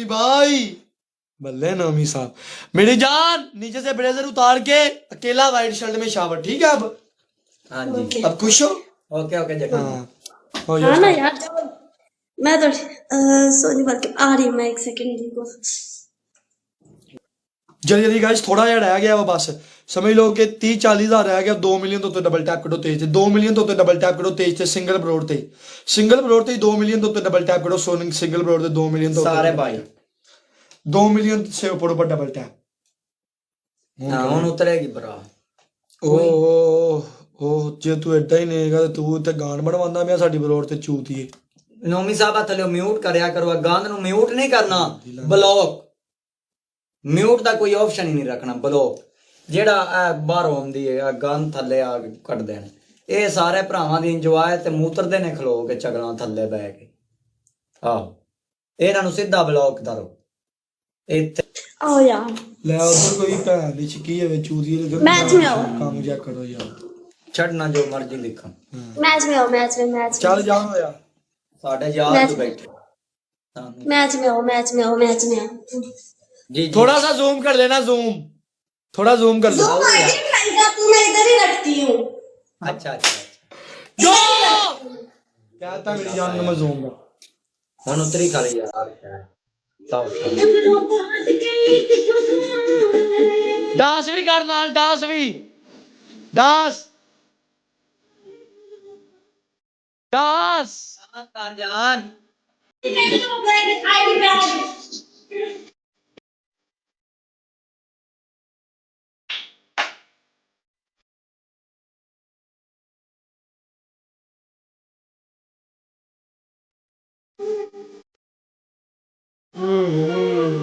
नोमी भाई, बल्ले नोमी साहब। मेरी जान नीचे से ब्लेजर उतार के अकेला वाइट शर्ट में शावर, ठीक है अब? हाँ जी अब खुश हो? ओके ओके जगह हाँ हो हाँ ना जाओ। यार मैं तो सोनी बात आ रही हूँ मैं 1 सेकंड को जल्दी जल्दी गाइस, थोड़ा जिहा रह गया वा बस। समझ लो कि 30-40 हज़ार रह गया। 2 मिलियन तो डबल टैप करो तेज, 2 मिलियन तो डबल टैप करो तेज ते सिंगल ब्रोड ते 2 मिलियन तो ब्रोड टैप करो सोनिंग सिंगल ब्रोड ते 2 मिलियन तो सारे भाई 2 मिलियन से ऊपर डबल टैप। हाँ ਹੁਣ ਉਤਰੇਗੀ ਭਰਾ ਓਹ ਜੇ ਤੂੰ ਐਡਾ ਹੀ ਨੇਗਾ ਤੇ ਤੂੰ ਤੇ ਗਾਣ ਬਣਵਾਉਂਦਾ ਪਿਆ ਸਾਡੀ ਬਲੋਡ ਤੇ ਚੂਤੀਏ। ਨੋਮੀ ਸਾਹਿਬ ਆ ਥੱਲੇ ਮਿਊਟ ਕਰਿਆ ਕਰੋ ਗਾਂਦ ਨੂੰ ਮਿਊਟ ਨਹੀਂ ਕਰਨਾ ਬਲੌਕ ਮਿਊਟ ਦਾ ਕੋਈ ਆਪਸ਼ਨ ਹੀ ਨਹੀਂ ਰੱਖਣਾ ਬਲੌਕ ਜਿਹੜਾ ਬਾਹਰੋਂ ਆਉਂਦੀ ਹੈ ਗਾਂਦ ਥੱਲੇ ਆ ਕੱਢ ਦੇਣ ਇਹ ਸਾਰੇ ਭਰਾਵਾਂ ਦੀ ਇੰਜੋਏ ਤੇ ਮੂਤਰਦੇ ਨੇ ਖਲੋ ਕੇ ਚਗਲਾਂ ਥੱਲੇ ਬਹਿ ਕੇ ਆਹੋ ਇਹਨਾਂ ਨੂੰ ਸਿੱਧਾ ਬਲੌਕ ਕਰੋ ਇੱਥੇ आओ यार ਲੈ ਉਧਰ ਕੋਈ ਭੈਣ ਦੀ ਚਿੱਕੀ ਹੋਵੇ ਚੂਤੀਏ ਦੇ मैच में आओ ਕੰਮ ਜਿਆ ਕਰੋ ਯਾਰ। ਛੱਡਣਾ ਜੋ ਮਰਜ਼ੀ ਲਿਖਣ मैच में आओ मैच में मैच में ਚੱਲ ਜਾਣ ਹੋਇਆ ਸਾਡੇ ਯਾਰ ਤੋਂ ਬੈਠੇ ਸਾਨੂੰ मैच में आओ मैच में आओ मैच में आओ जी थोड़ा सा जूम कर लेना, जूम थोड़ा जूम कर लो। मैं इधर ही रखती हूँ अच्छा अच्छा जो कहता मेरी जान में जूम का ਹੁਣ ਉਤਰੀ ਖਾਲੀ ਯਾਰ डांस भी करना, डांस भी डांस डांस ਜਾਨ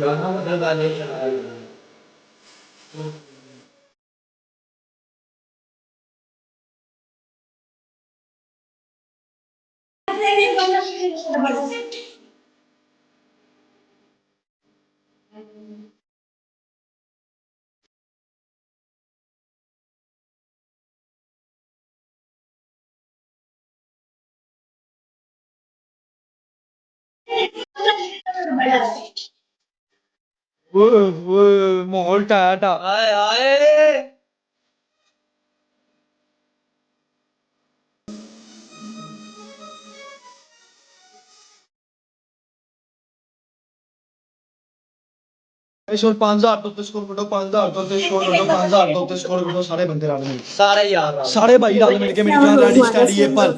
ਗਾਣਾ ਬਦਲਦਾ ਨਹੀਂ वो माहौल टाइट आ। ਆਏ ਆਏ इस और 5000 तो स्कोर करो, 5000 तो स्कोर करो, 5000 तो स्कोर करो। सारे बंदे रल मिल ਸਾਰੇ ਯਾਰ सारे भाई रल मिल के मेरी जान रेडी स्टडी है पर